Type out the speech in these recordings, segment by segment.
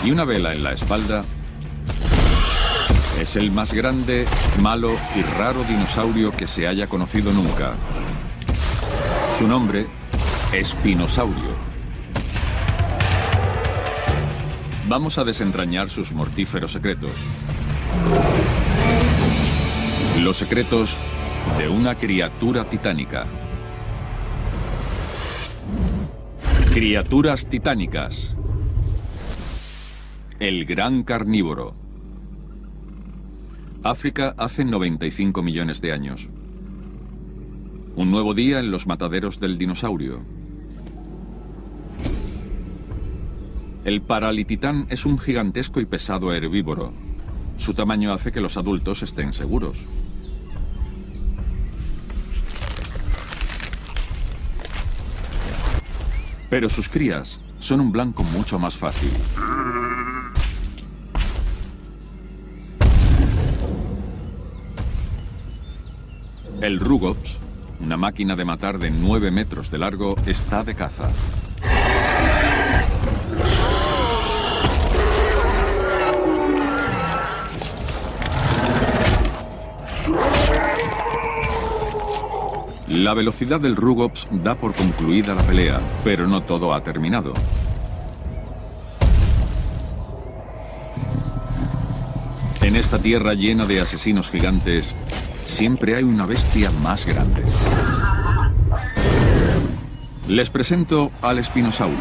y una vela en la espalda, es el más grande, malo y raro dinosaurio que se haya conocido nunca. Su nombre, espinosaurio. Vamos a desentrañar sus mortíferos secretos. Los secretos de una criatura titánica. Criaturas titánicas. El gran carnívoro. África hace 95 millones de años. Un nuevo día en los mataderos del dinosaurio. El Paralititán es un gigantesco y pesado herbívoro. Su tamaño hace que los adultos estén seguros. Pero sus crías son un blanco mucho más fácil. El Rugops, una máquina de matar de 9 metros de largo, está de caza. La velocidad del Rugops da por concluida la pelea, pero no todo ha terminado. En esta tierra llena de asesinos gigantes, siempre hay una bestia más grande. Les presento al espinosaurio.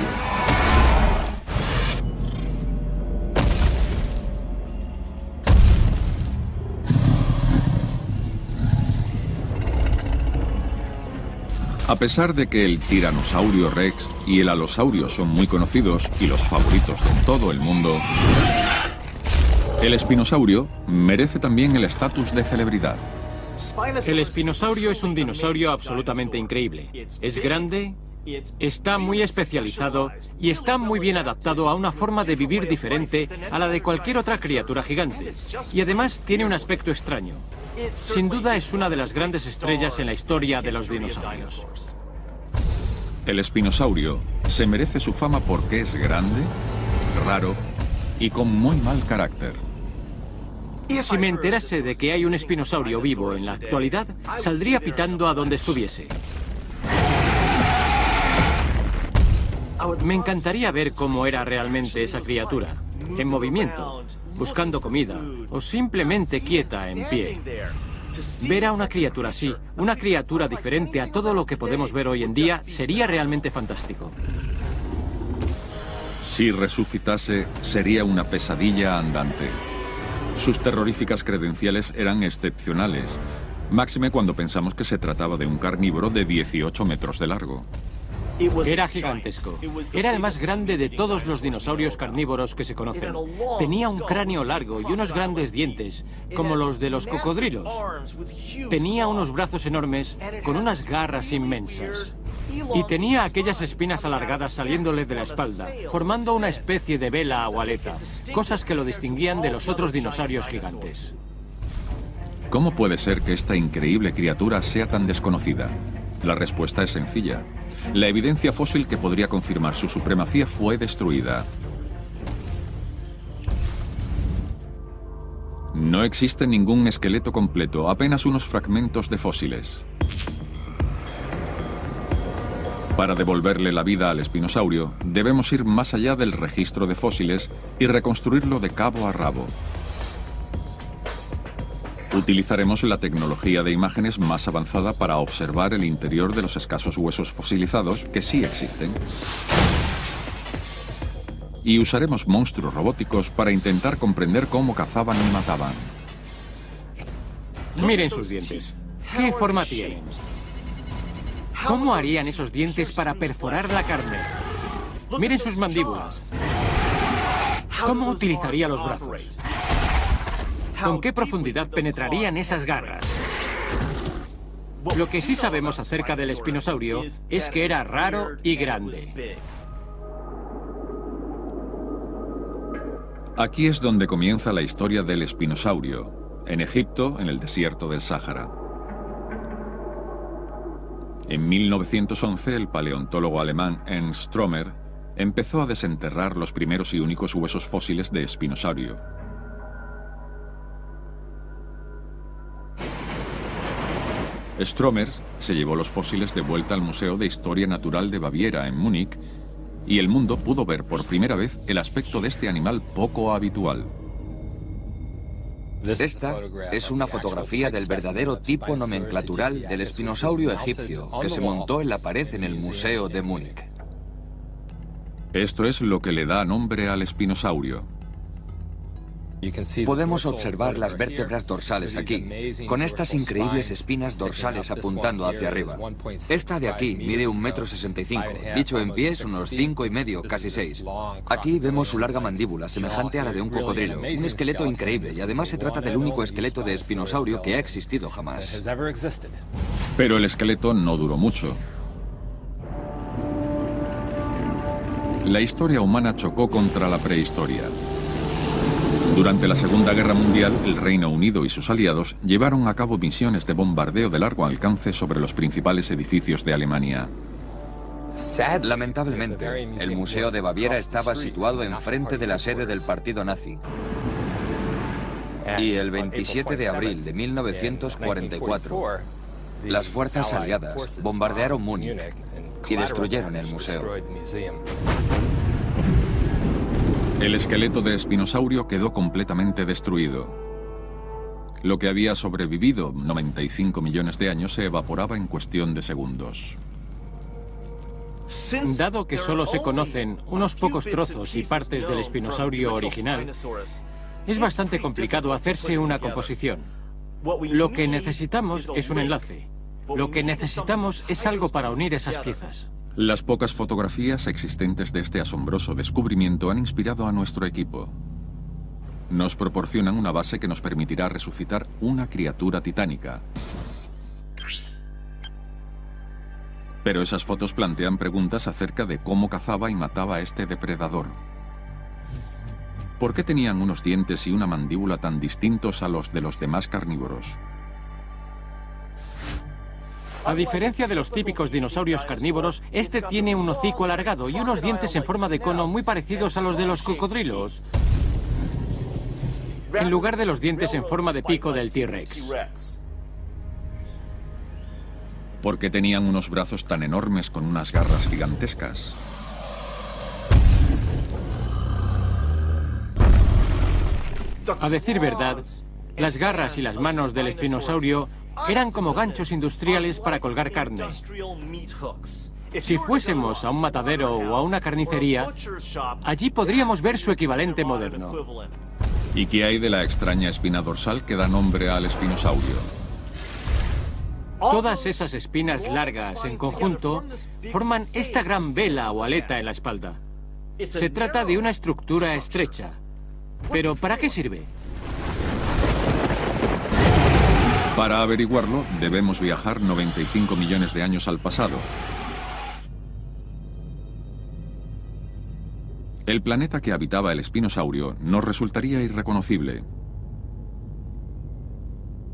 A pesar de que el Tiranosaurio Rex y el Alosaurio son muy conocidos y los favoritos de todo el mundo, el espinosaurio merece también el estatus de celebridad. El espinosaurio es un dinosaurio absolutamente increíble. Es grande, está muy especializado y está muy bien adaptado a una forma de vivir diferente a la de cualquier otra criatura gigante. Y además tiene un aspecto extraño. Sin duda es una de las grandes estrellas en la historia de los dinosaurios. El espinosaurio se merece su fama porque es grande, raro y con muy mal carácter. Si me enterase de que hay un espinosaurio vivo en la actualidad, saldría pitando a donde estuviese. Me encantaría ver cómo era realmente esa criatura, en movimiento, buscando comida o simplemente quieta en pie. Ver a una criatura así, una criatura diferente a todo lo que podemos ver hoy en día, sería realmente fantástico. Si resucitase, sería una pesadilla andante. Sus terroríficas credenciales eran excepcionales, máxime cuando pensamos que se trataba de un carnívoro de 18 metros de largo. Era gigantesco. Era el más grande de todos los dinosaurios carnívoros que se conocen. Tenía un cráneo largo y unos grandes dientes, como los de los cocodrilos. Tenía unos brazos enormes con unas garras inmensas. Y tenía aquellas espinas alargadas saliéndole de la espalda, formando una especie de vela o aleta, cosas que lo distinguían de los otros dinosaurios gigantes. ¿Cómo puede ser que esta increíble criatura sea tan desconocida? La respuesta es sencilla. La evidencia fósil que podría confirmar su supremacía fue destruida. No existe ningún esqueleto completo, apenas unos fragmentos de fósiles. Para devolverle la vida al espinosaurio, debemos ir más allá del registro de fósiles y reconstruirlo de cabo a rabo. Utilizaremos la tecnología de imágenes más avanzada para observar el interior de los escasos huesos fosilizados que sí existen. Y usaremos monstruos robóticos para intentar comprender cómo cazaban y mataban. Miren sus dientes. ¿Qué forma tienen? ¿Cómo harían esos dientes para perforar la carne? Miren sus mandíbulas. ¿Cómo utilizaría los brazos? ¿Con qué profundidad penetrarían esas garras? Lo que sí sabemos acerca del espinosaurio es que era raro y grande. Aquí es donde comienza la historia del espinosaurio, en Egipto, en el desierto del Sáhara. En 1911, el paleontólogo alemán Ernst Stromer empezó a desenterrar los primeros y únicos huesos fósiles de espinosaurio. Stromers se llevó los fósiles de vuelta al Museo de Historia Natural de Baviera en Múnich y el mundo pudo ver por primera vez el aspecto de este animal poco habitual. Esta es una fotografía del verdadero tipo nomenclatural del espinosaurio egipcio que se montó en la pared en el Museo de Múnich. Esto es lo que le da nombre al espinosaurio. Podemos observar las vértebras dorsales aquí, con estas increíbles espinas dorsales apuntando hacia arriba. Esta de aquí mide 1,65 m, dicho en pies unos 5,5, casi 6. Aquí vemos su larga mandíbula, semejante a la de un cocodrilo, un esqueleto increíble, y además se trata del único esqueleto de espinosaurio que ha existido jamás. Pero el esqueleto no duró mucho. La historia humana chocó contra la prehistoria. Durante la Segunda Guerra Mundial, el Reino Unido y sus aliados llevaron a cabo misiones de bombardeo de largo alcance sobre los principales edificios de Alemania. Lamentablemente, el Museo de Baviera estaba situado enfrente de la sede del partido nazi. Y el 27 de abril de 1944, las fuerzas aliadas bombardearon Múnich y destruyeron el museo. El esqueleto de espinosaurio quedó completamente destruido. Lo que había sobrevivido 95 millones de años se evaporaba en cuestión de segundos. Dado que solo se conocen unos pocos trozos y partes del espinosaurio original, es bastante complicado hacerse una composición. Lo que necesitamos es un enlace. Lo que necesitamos es algo para unir esas piezas. Las pocas fotografías existentes de este asombroso descubrimiento han inspirado a nuestro equipo. Nos proporcionan una base que nos permitirá resucitar una criatura titánica. Pero esas fotos plantean preguntas acerca de cómo cazaba y mataba a este depredador. ¿Por qué tenían unos dientes y una mandíbula tan distintos a los de los demás carnívoros? A diferencia de los típicos dinosaurios carnívoros, este tiene un hocico alargado y unos dientes en forma de cono muy parecidos a los de los cocodrilos, en lugar de los dientes en forma de pico del T-Rex. ¿Por qué tenían unos brazos tan enormes con unas garras gigantescas? A decir verdad, las garras y las manos del espinosaurio eran como ganchos industriales para colgar carne. Si fuésemos a un matadero o a una carnicería, allí podríamos ver su equivalente moderno. ¿Y qué hay de la extraña espina dorsal que da nombre al espinosaurio? Todas esas espinas largas en conjunto forman esta gran vela o aleta en la espalda. Se trata de una estructura estrecha. ¿Pero para qué sirve? Para averiguarlo, debemos viajar 95 millones de años al pasado. El planeta que habitaba el espinosaurio nos resultaría irreconocible.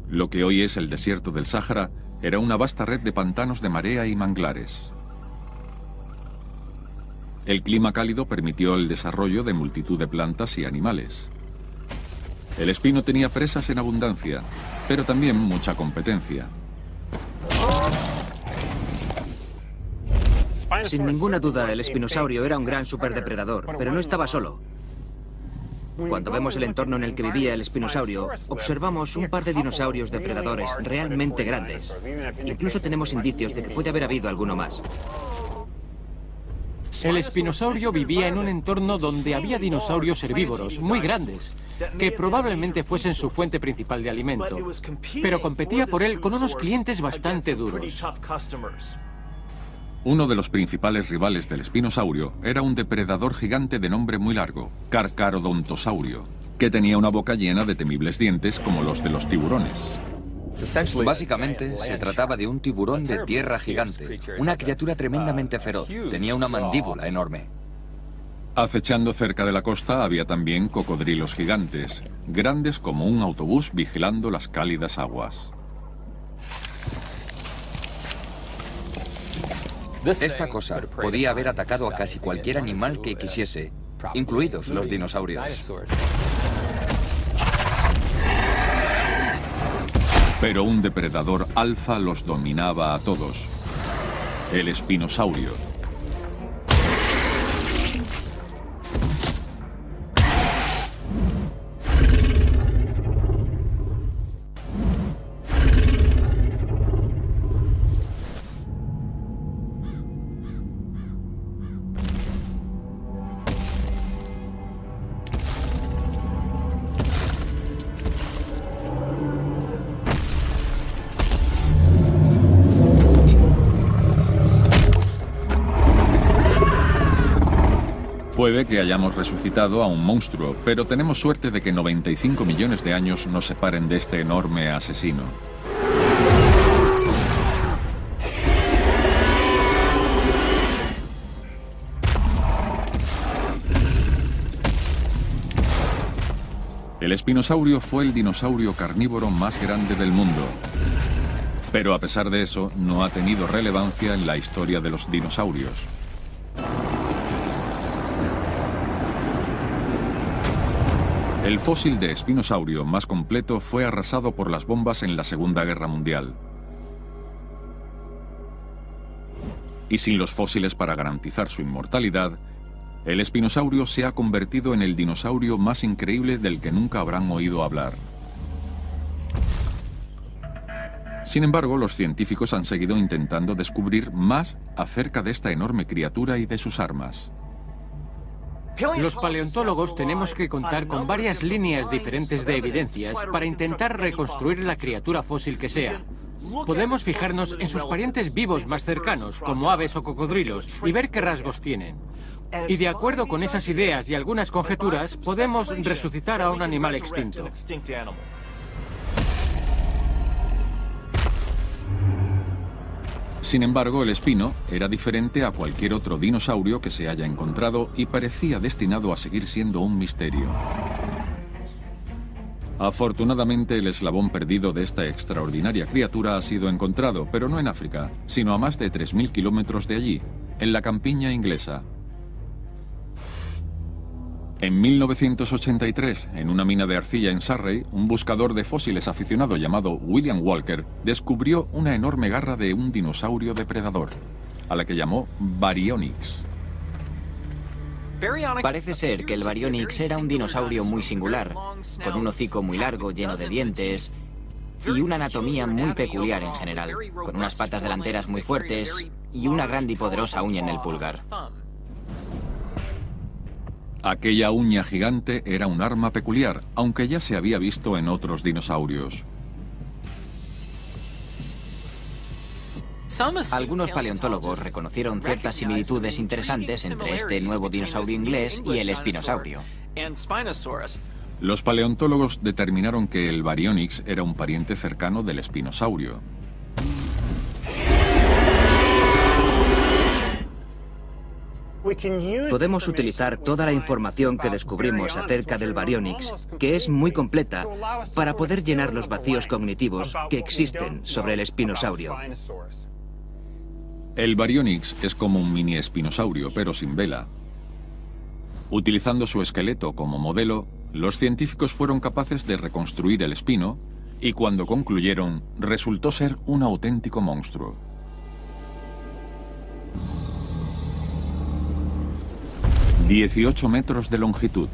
Lo que hoy es el desierto del Sáhara era una vasta red de pantanos de marea y manglares. El clima cálido permitió el desarrollo de multitud de plantas y animales. El espino tenía presas en abundancia, pero también mucha competencia. Sin ninguna duda, el espinosaurio era un gran superdepredador, pero no estaba solo. Cuando vemos el entorno en el que vivía el espinosaurio, observamos un par de dinosaurios depredadores realmente grandes. Incluso tenemos indicios de que puede haber habido alguno más. El espinosaurio vivía en un entorno donde había dinosaurios herbívoros muy grandes, que probablemente fuesen su fuente principal de alimento, pero competía por él con unos clientes bastante duros. Uno de los principales rivales del espinosaurio era un depredador gigante de nombre muy largo, Carcharodontosaurio, que tenía una boca llena de temibles dientes como los de los tiburones. Básicamente, se trataba de un tiburón de tierra gigante, una criatura tremendamente feroz. Tenía una mandíbula enorme. Acechando cerca de la costa había también cocodrilos gigantes, grandes como un autobús vigilando las cálidas aguas. Esta cosa podía haber atacado a casi cualquier animal que quisiese, incluidos los dinosaurios. Pero un depredador alfa los dominaba a todos: el espinosaurio. Puede que hayamos resucitado a un monstruo, pero tenemos suerte de que 95 millones de años nos separen de este enorme asesino. El espinosaurio fue el dinosaurio carnívoro más grande del mundo. Pero a pesar de eso, no ha tenido relevancia en la historia de los dinosaurios. El fósil de espinosaurio más completo fue arrasado por las bombas en la Segunda Guerra Mundial. Y sin los fósiles para garantizar su inmortalidad, el espinosaurio se ha convertido en el dinosaurio más increíble del que nunca habrán oído hablar. Sin embargo, los científicos han seguido intentando descubrir más acerca de esta enorme criatura y de sus armas. Los paleontólogos tenemos que contar con varias líneas diferentes de evidencias para intentar reconstruir la criatura fósil que sea. Podemos fijarnos en sus parientes vivos más cercanos, como aves o cocodrilos, y ver qué rasgos tienen. Y de acuerdo con esas ideas y algunas conjeturas, podemos resucitar a un animal extinto. Sin embargo, el espino era diferente a cualquier otro dinosaurio que se haya encontrado y parecía destinado a seguir siendo un misterio. Afortunadamente, el eslabón perdido de esta extraordinaria criatura ha sido encontrado, pero no en África, sino a más de 3.000 kilómetros de allí, en la campiña inglesa. En 1983, en una mina de arcilla en Surrey, un buscador de fósiles aficionado llamado William Walker descubrió una enorme garra de un dinosaurio depredador, a la que llamó Baryonyx. Parece ser que el Baryonyx era un dinosaurio muy singular, con un hocico muy largo lleno de dientes y una anatomía muy peculiar en general, con unas patas delanteras muy fuertes y una grande y poderosa uña en el pulgar. Aquella uña gigante era un arma peculiar, aunque ya se había visto en otros dinosaurios. Algunos paleontólogos reconocieron ciertas similitudes interesantes entre este nuevo dinosaurio inglés y el espinosaurio. Los paleontólogos determinaron que el Baryonyx era un pariente cercano del espinosaurio. Podemos utilizar toda la información que descubrimos acerca del Baryonyx, que es muy completa, para poder llenar los vacíos cognitivos que existen sobre el espinosaurio. El Baryonyx es como un mini espinosaurio, pero sin vela. Utilizando su esqueleto como modelo, los científicos fueron capaces de reconstruir el espino y cuando concluyeron, resultó ser un auténtico monstruo. ...18 metros de longitud,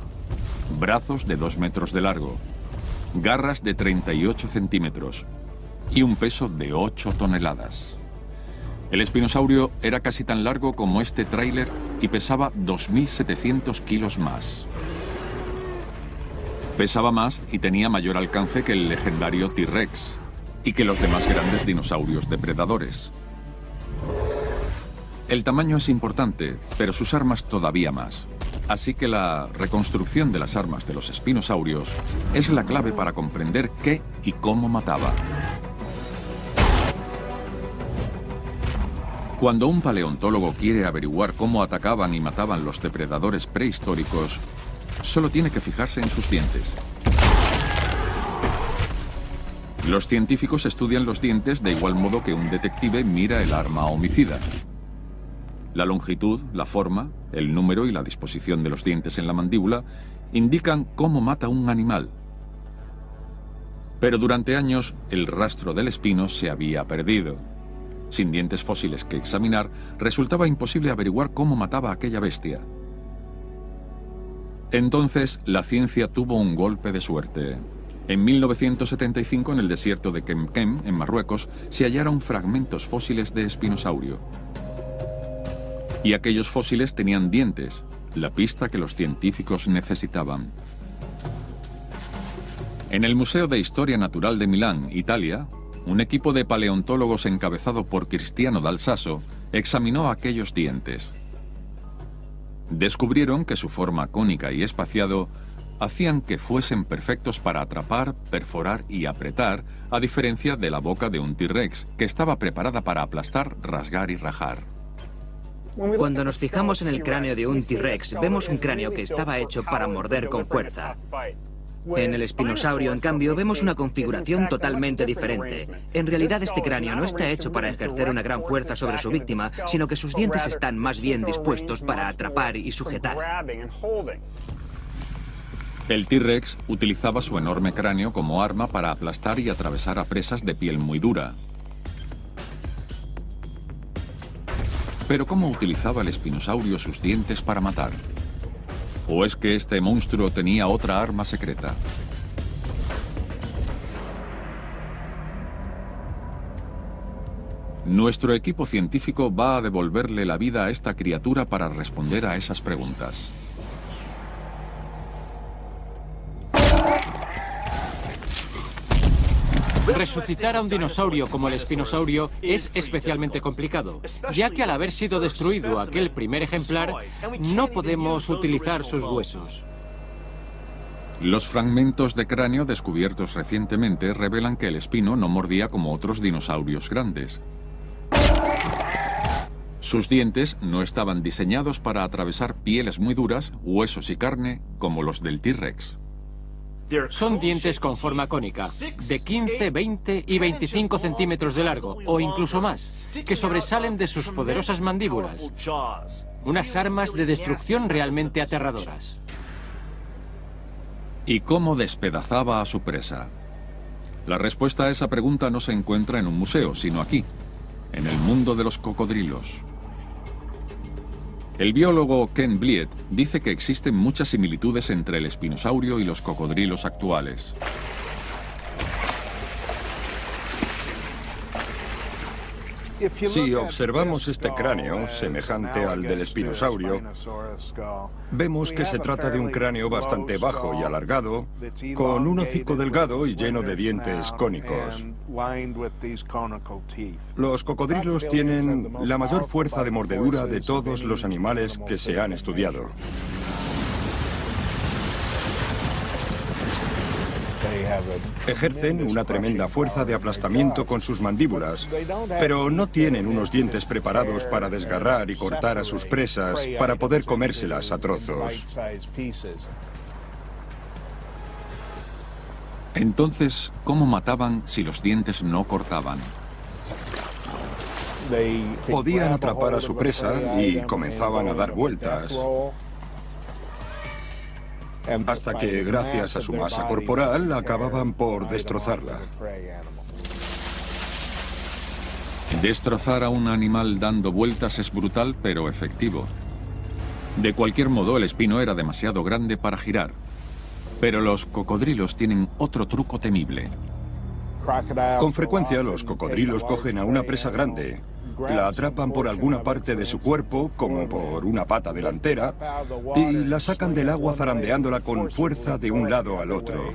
brazos de 2 metros de largo, garras de 38 centímetros y un peso de 8 toneladas. El espinosaurio era casi tan largo como este tráiler y pesaba 2.700 kilos más. Pesaba más y tenía mayor alcance que el legendario T-Rex y que los demás grandes dinosaurios depredadores. El tamaño es importante, pero sus armas todavía más. Así que la reconstrucción de las armas de los espinosaurios es la clave para comprender qué y cómo mataba. Cuando un paleontólogo quiere averiguar cómo atacaban y mataban los depredadores prehistóricos, solo tiene que fijarse en sus dientes. Los científicos estudian los dientes de igual modo que un detective mira el arma homicida. La longitud, la forma, el número y la disposición de los dientes en la mandíbula indican cómo mata un animal. Pero durante años el rastro del espino se había perdido. Sin dientes fósiles que examinar, resultaba imposible averiguar cómo mataba a aquella bestia. Entonces, la ciencia tuvo un golpe de suerte. En 1975, en el desierto de Kemkem, en Marruecos, se hallaron fragmentos fósiles de espinosaurio. Y aquellos fósiles tenían dientes, la pista que los científicos necesitaban. En el Museo de Historia Natural de Milán, Italia, un equipo de paleontólogos encabezado por Cristiano Dal Sasso examinó aquellos dientes. Descubrieron que su forma cónica y espaciado hacían que fuesen perfectos para atrapar, perforar y apretar, a diferencia de la boca de un T-Rex, que estaba preparada para aplastar, rasgar y rajar. Cuando nos fijamos en el cráneo de un T-Rex, vemos un cráneo que estaba hecho para morder con fuerza. En el espinosaurio, en cambio, vemos una configuración totalmente diferente. En realidad, este cráneo no está hecho para ejercer una gran fuerza sobre su víctima, sino que sus dientes están más bien dispuestos para atrapar y sujetar. El T-Rex utilizaba su enorme cráneo como arma para aplastar y atravesar a presas de piel muy dura. Pero ¿cómo utilizaba el espinosaurio sus dientes para matar? ¿O es que este monstruo tenía otra arma secreta? Nuestro equipo científico va a devolverle la vida a esta criatura para responder a esas preguntas. Resucitar a un dinosaurio como el espinosaurio es especialmente complicado, ya que al haber sido destruido aquel primer ejemplar, no podemos utilizar sus huesos. Los fragmentos de cráneo descubiertos recientemente revelan que el espino no mordía como otros dinosaurios grandes. Sus dientes no estaban diseñados para atravesar pieles muy duras, huesos y carne como los del T-Rex. Son dientes con forma cónica, de 15, 20 y 25 centímetros de largo, o incluso más, que sobresalen de sus poderosas mandíbulas. Unas armas de destrucción realmente aterradoras. ¿Y cómo despedazaba a su presa? La respuesta a esa pregunta no se encuentra en un museo, sino aquí, en el mundo de los cocodrilos. El biólogo Ken Bliet dice que existen muchas similitudes entre el espinosaurio y los cocodrilos actuales. Si observamos este cráneo, semejante al del espinosaurio, vemos que se trata de un cráneo bastante bajo y alargado, con un hocico delgado y lleno de dientes cónicos. Los cocodrilos tienen la mayor fuerza de mordedura de todos los animales que se han estudiado. Ejercen una tremenda fuerza de aplastamiento con sus mandíbulas, pero no tienen unos dientes preparados para desgarrar y cortar a sus presas para poder comérselas a trozos. Entonces, ¿cómo mataban si los dientes no cortaban? Podían atrapar a su presa y comenzaban a dar vueltas, hasta que, gracias a su masa corporal, acababan por destrozarla. Destrozar a un animal dando vueltas es brutal, pero efectivo. De cualquier modo, el espino era demasiado grande para girar. Pero los cocodrilos tienen otro truco temible. Con frecuencia, los cocodrilos cogen a una presa grande, la atrapan por alguna parte de su cuerpo, como por una pata delantera, y la sacan del agua zarandeándola con fuerza de un lado al otro.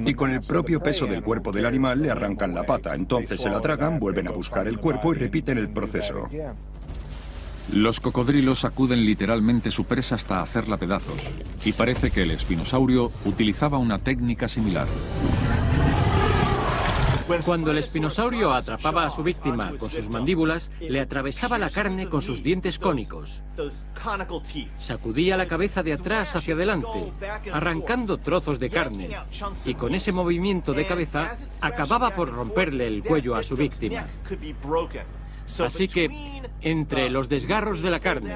Y con el propio peso del cuerpo del animal le arrancan la pata, entonces se la tragan, vuelven a buscar el cuerpo y repiten el proceso. Los cocodrilos sacuden literalmente su presa hasta hacerla pedazos, y parece que el espinosaurio utilizaba una técnica similar. Cuando el espinosaurio atrapaba a su víctima con sus mandíbulas, le atravesaba la carne con sus dientes cónicos. Sacudía la cabeza de atrás hacia adelante, arrancando trozos de carne, y con ese movimiento de cabeza acababa por romperle el cuello a su víctima. Así que, entre los desgarros de la carne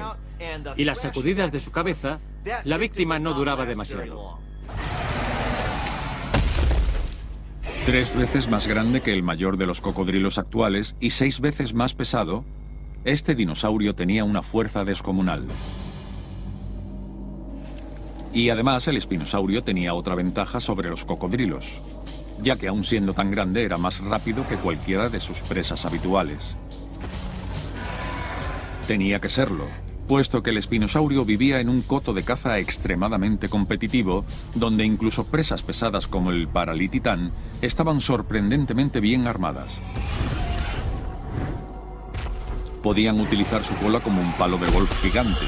y las sacudidas de su cabeza, la víctima no duraba demasiado. 3 veces más grande que el mayor de los cocodrilos actuales y 6 veces más pesado, este dinosaurio tenía una fuerza descomunal. Y además el espinosaurio tenía otra ventaja sobre los cocodrilos, ya que aun siendo tan grande era más rápido que cualquiera de sus presas habituales. Tenía que serlo, puesto que el espinosaurio vivía en un coto de caza extremadamente competitivo, donde incluso presas pesadas como el paralititán estaban sorprendentemente bien armadas. Podían utilizar su cola como un palo de golf gigante.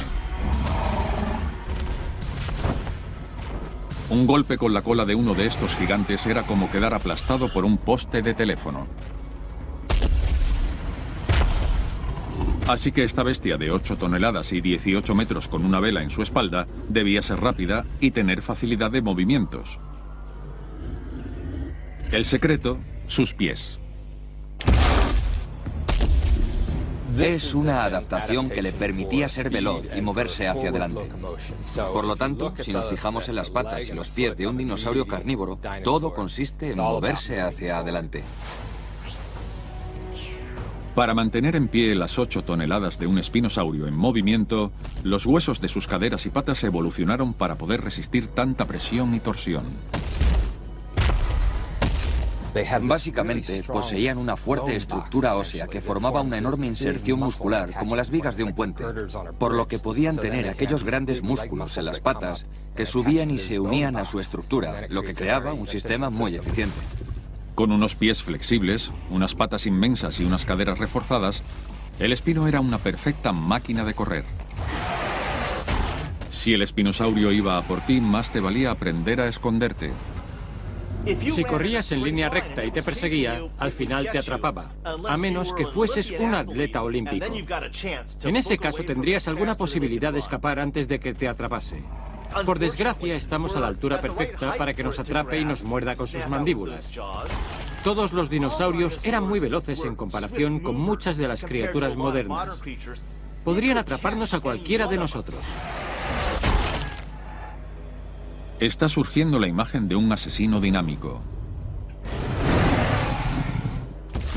Un golpe con la cola de uno de estos gigantes era como quedar aplastado por un poste de teléfono. Así que esta bestia de 8 toneladas y 18 metros con una vela en su espalda debía ser rápida y tener facilidad de movimientos. El secreto, sus pies. Es una adaptación que le permitía ser veloz y moverse hacia adelante. Por lo tanto, si nos fijamos en las patas y los pies de un dinosaurio carnívoro, todo consiste en moverse hacia adelante. Para mantener en pie las 8 toneladas de un espinosaurio en movimiento, los huesos de sus caderas y patas evolucionaron para poder resistir tanta presión y torsión. Básicamente, poseían una fuerte estructura ósea que formaba una enorme inserción muscular como las vigas de un puente, por lo que podían tener aquellos grandes músculos en las patas que subían y se unían a su estructura, lo que creaba un sistema muy eficiente. Con unos pies flexibles, unas patas inmensas y unas caderas reforzadas, el espino era una perfecta máquina de correr. Si el espinosaurio iba a por ti, más te valía aprender a esconderte. Si corrías en línea recta y te perseguía, al final te atrapaba, a menos que fueses un atleta olímpico. En ese caso tendrías alguna posibilidad de escapar antes de que te atrapase. Por desgracia, estamos a la altura perfecta para que nos atrape y nos muerda con sus mandíbulas. Todos los dinosaurios eran muy veloces en comparación con muchas de las criaturas modernas. Podrían atraparnos a cualquiera de nosotros. Está surgiendo la imagen de un asesino dinámico.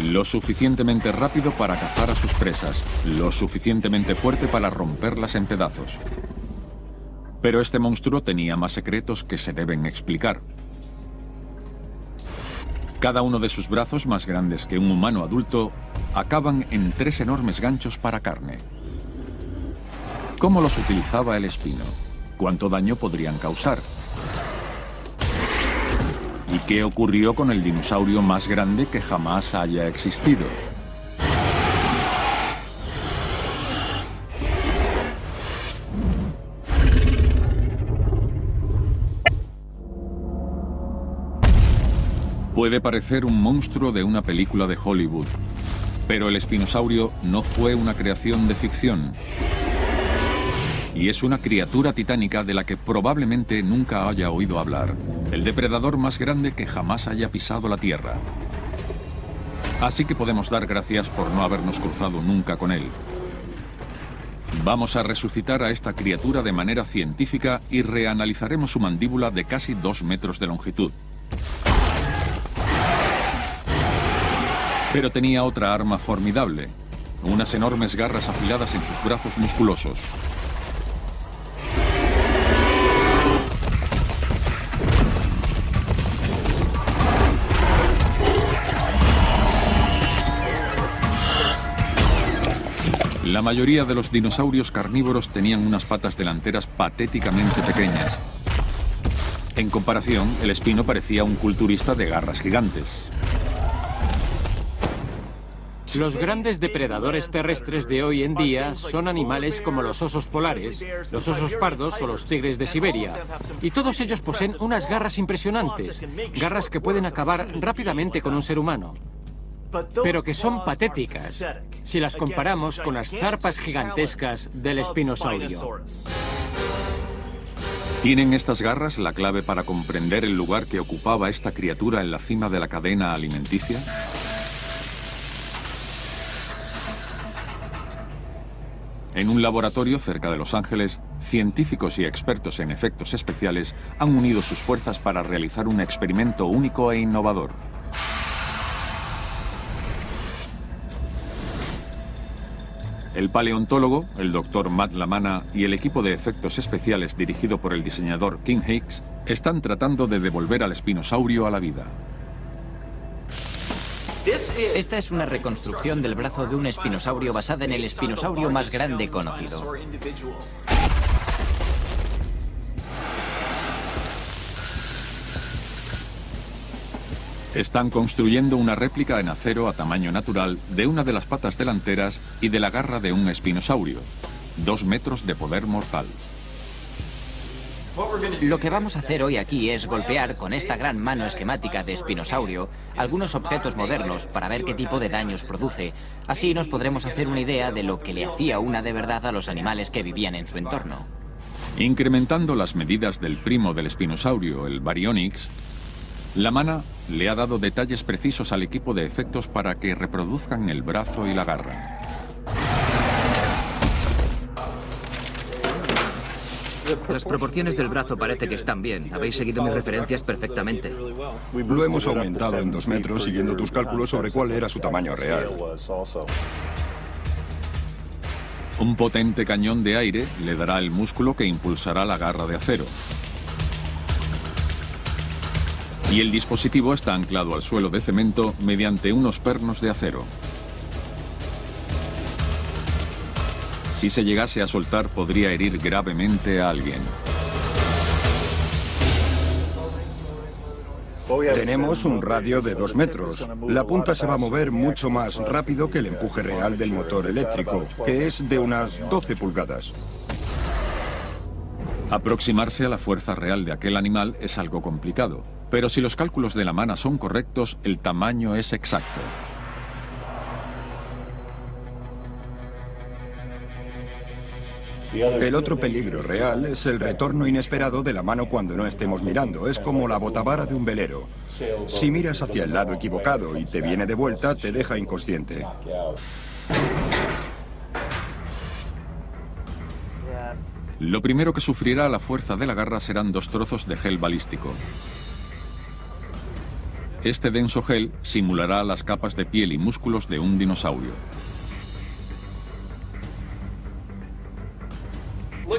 Lo suficientemente rápido para cazar a sus presas, lo suficientemente fuerte para romperlas en pedazos. Pero este monstruo tenía más secretos que se deben explicar. Cada uno de sus brazos, más grandes que un humano adulto, acaban en 3 enormes ganchos para carne. ¿Cómo los utilizaba el espino? ¿Cuánto daño podrían causar? ¿Y qué ocurrió con el dinosaurio más grande que jamás haya existido? Puede parecer un monstruo de una película de Hollywood, pero el espinosaurio no fue una creación de ficción. Y es una criatura titánica de la que probablemente nunca haya oído hablar. El depredador más grande que jamás haya pisado la Tierra. Así que podemos dar gracias por no habernos cruzado nunca con él. Vamos a resucitar a esta criatura de manera científica y reanalizaremos su mandíbula de casi 2 metros de longitud. Pero tenía otra arma formidable, unas enormes garras afiladas en sus brazos musculosos. La mayoría de los dinosaurios carnívoros tenían unas patas delanteras patéticamente pequeñas. En comparación, el espino parecía un culturista de garras gigantes. Los grandes depredadores terrestres de hoy en día son animales como los osos polares, los osos pardos o los tigres de Siberia. Y todos ellos poseen unas garras impresionantes, garras que pueden acabar rápidamente con un ser humano, pero que son patéticas si las comparamos con las zarpas gigantescas del espinosaurio. ¿Tienen estas garras la clave para comprender el lugar que ocupaba esta criatura en la cima de la cadena alimenticia? En un laboratorio cerca de Los Ángeles, científicos y expertos en efectos especiales han unido sus fuerzas para realizar un experimento único e innovador. El paleontólogo, el Dr. Matt Lamana y el equipo de efectos especiales dirigido por el diseñador King Hicks están tratando de devolver al espinosaurio a la vida. Esta es una reconstrucción del brazo de un espinosaurio basada en el espinosaurio más grande conocido. Están construyendo una réplica en acero a tamaño natural de una de las patas delanteras y de la garra de un espinosaurio. 2 metros de poder mortal. Lo que vamos a hacer hoy aquí es golpear con esta gran mano esquemática de espinosaurio algunos objetos modernos para ver qué tipo de daños produce. Así nos podremos hacer una idea de lo que le hacía una de verdad a los animales que vivían en su entorno. Incrementando las medidas del primo del espinosaurio, el Baryonyx, Lamana le ha dado detalles precisos al equipo de efectos para que reproduzcan el brazo y la garra. Las proporciones del brazo parece que están bien. Habéis seguido mis referencias perfectamente. Lo hemos aumentado en 2 metros siguiendo tus cálculos sobre cuál era su tamaño real. Un potente cañón de aire le dará el músculo que impulsará la garra de acero. Y el dispositivo está anclado al suelo de cemento mediante unos pernos de acero. Si se llegase a soltar, podría herir gravemente a alguien. Tenemos un radio de 2 metros. La punta se va a mover mucho más rápido que el empuje real del motor eléctrico, que es de unas 12 pulgadas. Aproximarse a la fuerza real de aquel animal es algo complicado, pero si los cálculos de Lamana son correctos, el tamaño es exacto. El otro peligro real es el retorno inesperado de la mano cuando no estemos mirando. Es como la botavara de un velero. Si miras hacia el lado equivocado y te viene de vuelta, te deja inconsciente. Lo primero que sufrirá la fuerza de la garra serán 2 trozos de gel balístico. Este denso gel simulará las capas de piel y músculos de un dinosaurio.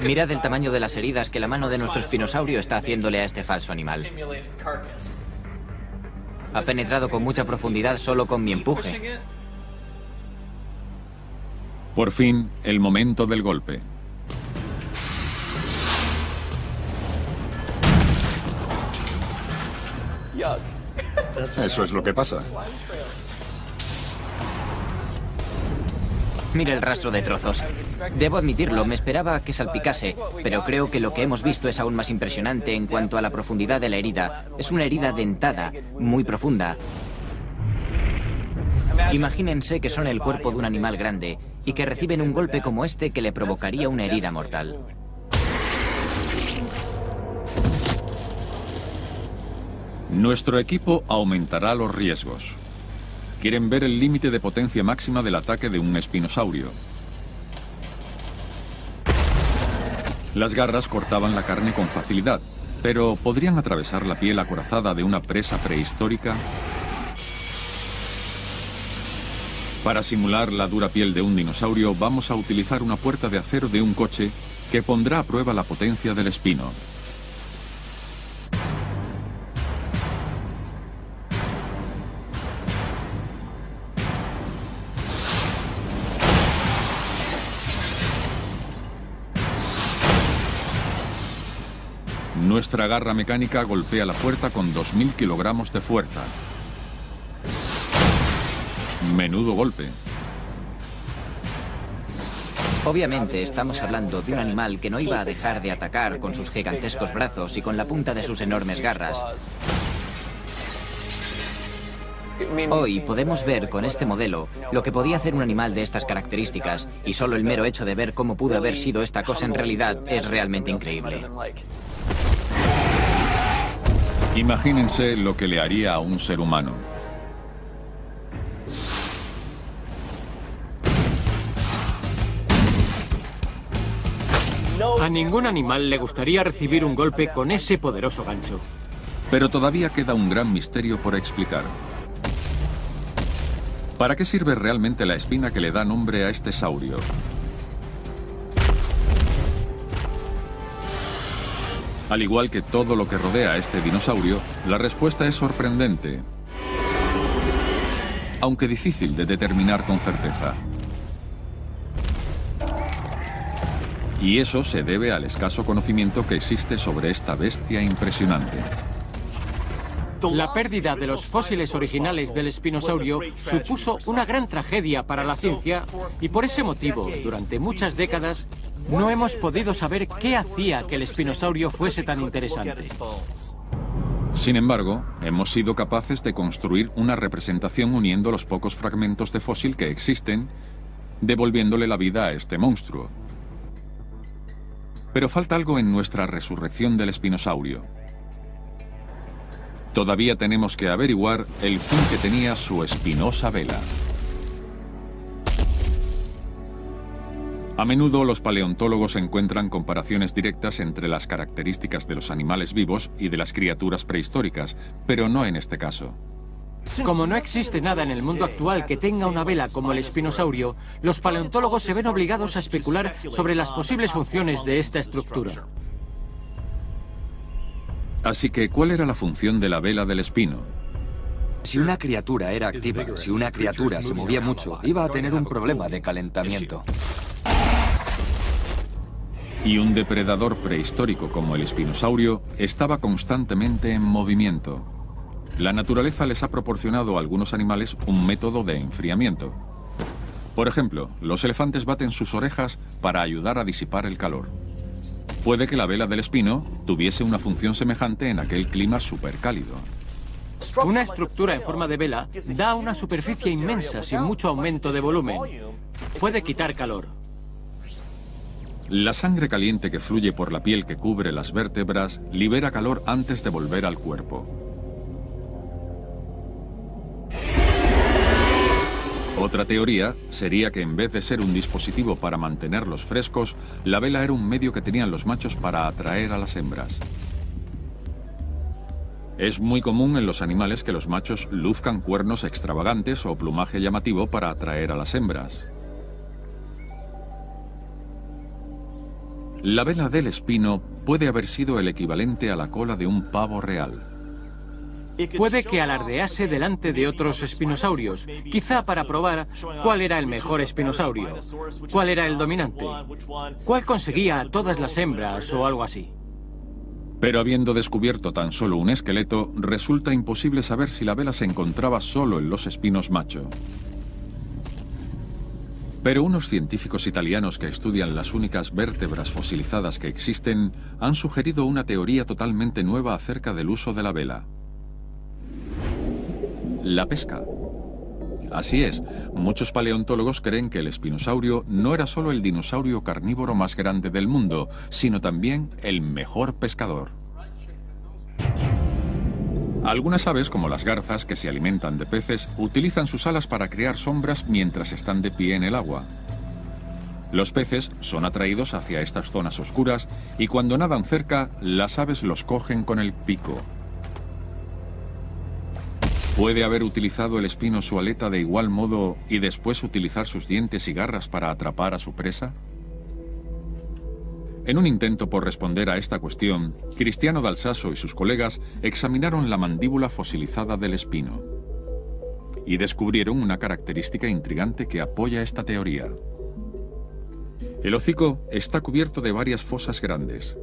Mirad el tamaño de las heridas que la mano de nuestro espinosaurio está haciéndole a este falso animal. Ha penetrado con mucha profundidad solo con mi empuje. Por fin, el momento del golpe. Eso es lo que pasa. Mira el rastro de trozos. Debo admitirlo, me esperaba que salpicase, pero creo que lo que hemos visto es aún más impresionante en cuanto a la profundidad de la herida. Es una herida dentada, muy profunda. Imagínense que son el cuerpo de un animal grande y que reciben un golpe como este que le provocaría una herida mortal. Nuestro equipo aumentará los riesgos. Quieren ver el límite de potencia máxima del ataque de un espinosaurio. Las garras cortaban la carne con facilidad, pero ¿podrían atravesar la piel acorazada de una presa prehistórica? Para simular la dura piel de un dinosaurio, vamos a utilizar una puerta de acero de un coche que pondrá a prueba la potencia del espino. Nuestra garra mecánica golpea la puerta con 2000 kilogramos de fuerza. Menudo golpe. Obviamente estamos hablando de un animal que no iba a dejar de atacar con sus gigantescos brazos y con la punta de sus enormes garras. Hoy podemos ver con este modelo lo que podía hacer un animal de estas características, y solo el mero hecho de ver cómo pudo haber sido esta cosa en realidad es realmente increíble. Imagínense lo que le haría a un ser humano. A ningún animal le gustaría recibir un golpe con ese poderoso gancho. Pero todavía queda un gran misterio por explicar. ¿Para qué sirve realmente la espina que le da nombre a este saurio? Al igual que todo lo que rodea a este dinosaurio, la respuesta es sorprendente, aunque difícil de determinar con certeza. Y eso se debe al escaso conocimiento que existe sobre esta bestia impresionante. La pérdida de los fósiles originales del espinosaurio supuso una gran tragedia para la ciencia, y por ese motivo, durante muchas décadas, no hemos podido saber qué hacía que el espinosaurio fuese tan interesante. Sin embargo, hemos sido capaces de construir una representación uniendo los pocos fragmentos de fósil que existen, devolviéndole la vida a este monstruo. Pero falta algo en nuestra resurrección del espinosaurio. Todavía tenemos que averiguar el fin que tenía su espinosa vela. A menudo los paleontólogos encuentran comparaciones directas entre las características de los animales vivos y de las criaturas prehistóricas, pero no en este caso. Como no existe nada en el mundo actual que tenga una vela como el espinosaurio, los paleontólogos se ven obligados a especular sobre las posibles funciones de esta estructura. Así que, ¿cuál era la función de la vela del espino? Si una criatura era activa, si una criatura se movía mucho, iba a tener un problema de calentamiento. Y un depredador prehistórico como el espinosaurio estaba constantemente en movimiento. La naturaleza les ha proporcionado a algunos animales un método de enfriamiento. Por ejemplo, los elefantes baten sus orejas para ayudar a disipar el calor. Puede que la vela del espino tuviese una función semejante en aquel clima supercálido. Una estructura en forma de vela da una superficie inmensa sin mucho aumento de volumen. Puede quitar calor. La sangre caliente que fluye por la piel que cubre las vértebras libera calor antes de volver al cuerpo. Otra teoría sería que en vez de ser un dispositivo para mantenerlos frescos, la vela era un medio que tenían los machos para atraer a las hembras. Es muy común en los animales que los machos luzcan cuernos extravagantes o plumaje llamativo para atraer a las hembras. La vela del espino puede haber sido el equivalente a la cola de un pavo real. Puede que alardease delante de otros espinosaurios, quizá para probar cuál era el mejor espinosaurio, cuál era el dominante, cuál conseguía a todas las hembras o algo así. Pero habiendo descubierto tan solo un esqueleto, resulta imposible saber si la vela se encontraba solo en los espinos macho. Pero unos científicos italianos que estudian las únicas vértebras fosilizadas que existen han sugerido una teoría totalmente nueva acerca del uso de la vela. La pesca. Así es, muchos paleontólogos creen que el espinosaurio no era solo el dinosaurio carnívoro más grande del mundo, sino también el mejor pescador. Algunas aves, como las garzas, que se alimentan de peces, utilizan sus alas para crear sombras mientras están de pie en el agua. Los peces son atraídos hacia estas zonas oscuras y cuando nadan cerca, las aves los cogen con el pico. ¿Puede haber utilizado el espino su aleta de igual modo y después utilizar sus dientes y garras para atrapar a su presa? En un intento por responder a esta cuestión, Cristiano Dal Sasso y sus colegas examinaron la mandíbula fosilizada del espino y descubrieron una característica intrigante que apoya esta teoría. El hocico está cubierto de varias fosas grandes.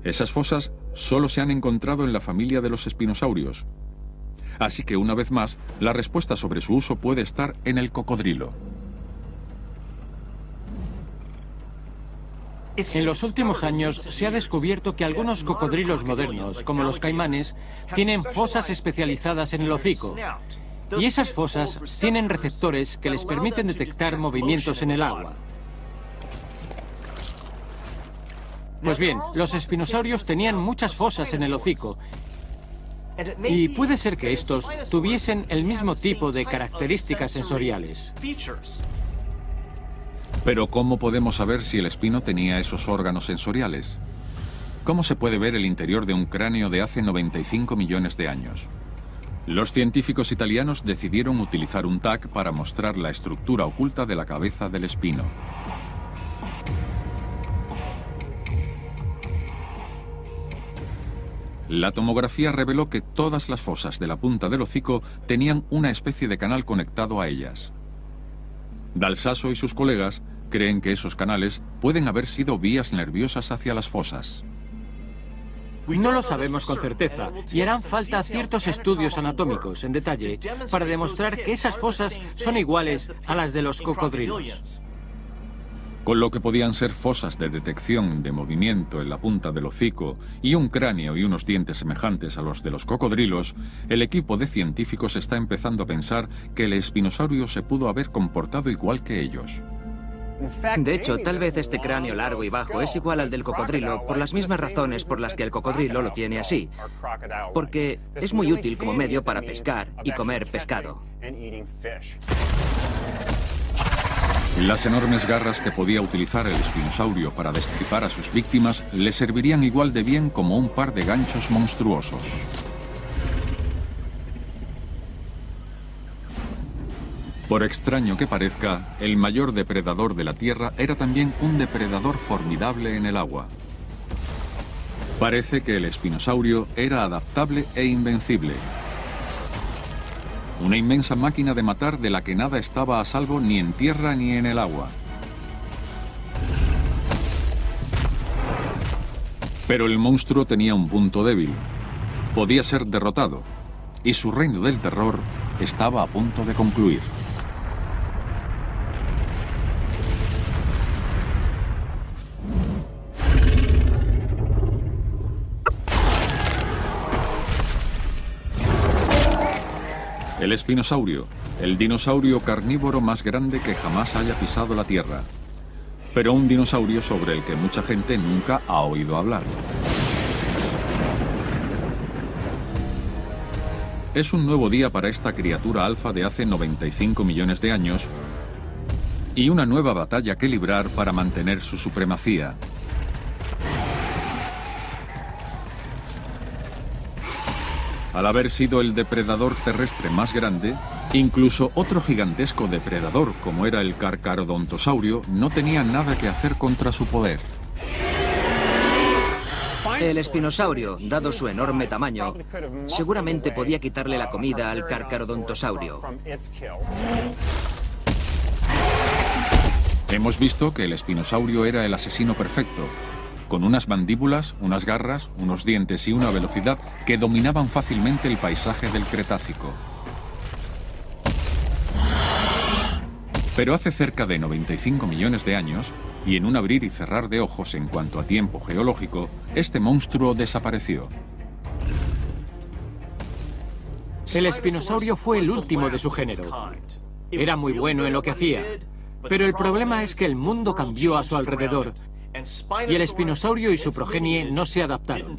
Esas fosas solo se han encontrado en la familia de los espinosaurios. Así que, una vez más, la respuesta sobre su uso puede estar en el cocodrilo. En los últimos años se ha descubierto que algunos cocodrilos modernos, como los caimanes, tienen fosas especializadas en el hocico. Y esas fosas tienen receptores que les permiten detectar movimientos en el agua. Pues bien, los espinosaurios tenían muchas fosas en el hocico. Y puede ser que estos tuviesen el mismo tipo de características sensoriales. Pero ¿cómo podemos saber si el espino tenía esos órganos sensoriales? ¿Cómo se puede ver el interior de un cráneo de hace 95 millones de años? Los científicos italianos decidieron utilizar un TAC para mostrar la estructura oculta de la cabeza del espino. La tomografía reveló que todas las fosas de la punta del hocico tenían una especie de canal conectado a ellas. Dalsasso y sus colegas creen que esos canales pueden haber sido vías nerviosas hacia las fosas. No lo sabemos con certeza y harán falta ciertos estudios anatómicos en detalle para demostrar que esas fosas son iguales a las de los cocodrilos. Con lo que podían ser fosas de detección de movimiento en la punta del hocico y un cráneo y unos dientes semejantes a los de los cocodrilos, el equipo de científicos está empezando a pensar que el espinosaurio se pudo haber comportado igual que ellos. De hecho, tal vez este cráneo largo y bajo es igual al del cocodrilo por las mismas razones por las que el cocodrilo lo tiene así. Porque es muy útil como medio para pescar y comer pescado. Las enormes garras que podía utilizar el espinosaurio para destripar a sus víctimas le servirían igual de bien como un par de ganchos monstruosos. Por extraño que parezca, el mayor depredador de la Tierra era también un depredador formidable en el agua. Parece que el espinosaurio era adaptable e invencible. Una inmensa máquina de matar de la que nada estaba a salvo ni en tierra ni en el agua. Pero el monstruo tenía un punto débil. Podía ser derrotado, y su reino del terror estaba a punto de concluir. El espinosaurio, el dinosaurio carnívoro más grande que jamás haya pisado la Tierra. Pero un dinosaurio sobre el que mucha gente nunca ha oído hablar. Es un nuevo día para esta criatura alfa de hace 95 millones de años y una nueva batalla que librar para mantener su supremacía. Al haber sido el depredador terrestre más grande, incluso otro gigantesco depredador como era el carcarodontosaurio no tenía nada que hacer contra su poder. El espinosaurio, dado su enorme tamaño, seguramente podía quitarle la comida al carcarodontosaurio. Hemos visto que el espinosaurio era el asesino perfecto, con unas mandíbulas, unas garras, unos dientes y una velocidad que dominaban fácilmente el paisaje del Cretácico. Pero hace cerca de 95 millones de años, y en un abrir y cerrar de ojos en cuanto a tiempo geológico, este monstruo desapareció. El espinosaurio fue el último de su género. Era muy bueno en lo que hacía, pero el problema es que el mundo cambió a su alrededor y el espinosaurio y su progenie no se adaptaron.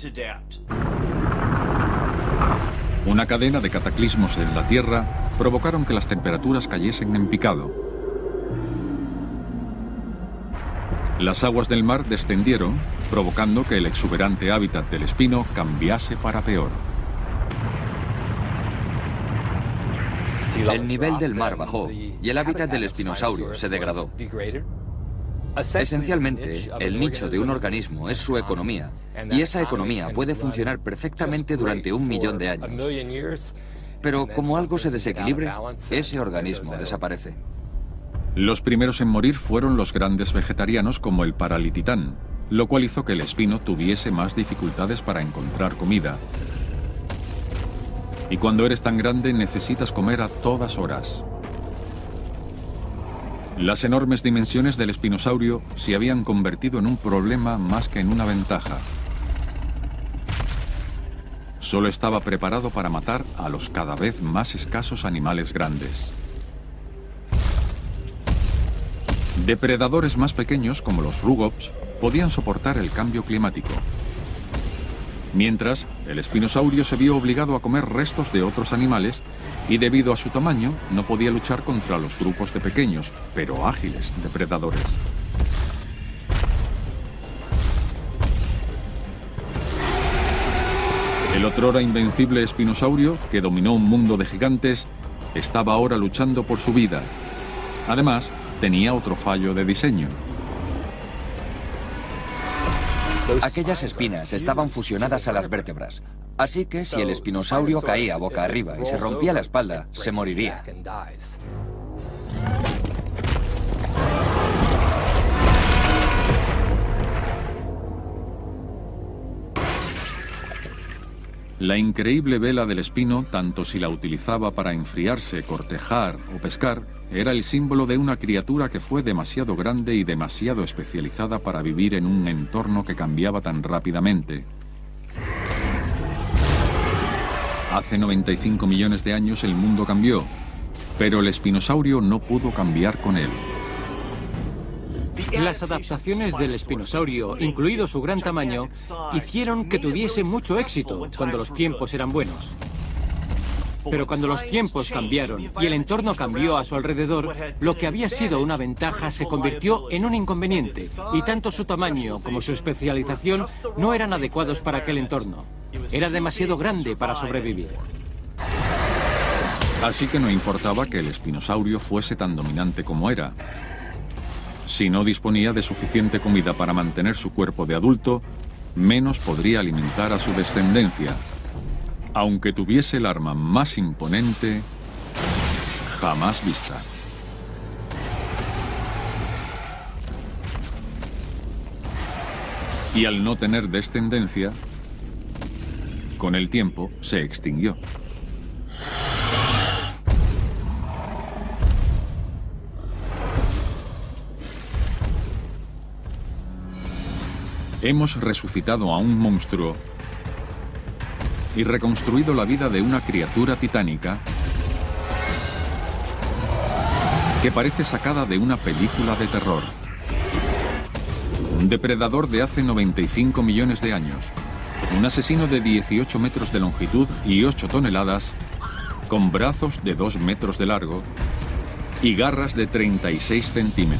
Una cadena de cataclismos en la Tierra provocaron que las temperaturas cayesen en picado. Las aguas del mar descendieron, provocando que el exuberante hábitat del espino cambiase para peor. El nivel del mar bajó y el hábitat del espinosaurio se degradó. Esencialmente, el nicho de un organismo es su economía, y esa economía puede funcionar perfectamente durante 1 millón de años. Pero como algo se desequilibre, ese organismo desaparece. Los primeros en morir fueron los grandes vegetarianos como el Paralititán, lo cual hizo que el espino tuviese más dificultades para encontrar comida. Y cuando eres tan grande necesitas comer a todas horas. Las enormes dimensiones del espinosaurio se habían convertido en un problema más que en una ventaja. Solo estaba preparado para matar a los cada vez más escasos animales grandes. Depredadores más pequeños, como los rugops, podían soportar el cambio climático. Mientras, el espinosaurio se vio obligado a comer restos de otros animales y debido a su tamaño no podía luchar contra los grupos de pequeños, pero ágiles depredadores. El otrora invencible espinosaurio, que dominó un mundo de gigantes, estaba ahora luchando por su vida. Además, tenía otro fallo de diseño. Aquellas espinas estaban fusionadas a las vértebras, así que si el espinosaurio caía boca arriba y se rompía la espalda, se moriría. La increíble vela del espino, tanto si la utilizaba para enfriarse, cortejar o pescar, era el símbolo de una criatura que fue demasiado grande y demasiado especializada para vivir en un entorno que cambiaba tan rápidamente. Hace 95 millones de años el mundo cambió, pero el espinosaurio no pudo cambiar con él. Las adaptaciones del espinosaurio, incluido su gran tamaño, hicieron que tuviese mucho éxito cuando los tiempos eran buenos. Pero cuando los tiempos cambiaron y el entorno cambió a su alrededor, lo que había sido una ventaja se convirtió en un inconveniente, y tanto su tamaño como su especialización no eran adecuados para aquel entorno. Era demasiado grande para sobrevivir. Así que no importaba que el espinosaurio fuese tan dominante como era. Si no disponía de suficiente comida para mantener su cuerpo de adulto, menos podría alimentar a su descendencia. Aunque tuviese el arma más imponente jamás vista. Y al no tener descendencia, con el tiempo se extinguió. Hemos resucitado a un monstruo y reconstruido la vida de una criatura titánica que parece sacada de una película de terror. Un depredador de hace 95 millones de años, un asesino de 18 metros de longitud y 8 toneladas, con brazos de 2 metros de largo y garras de 36 centímetros.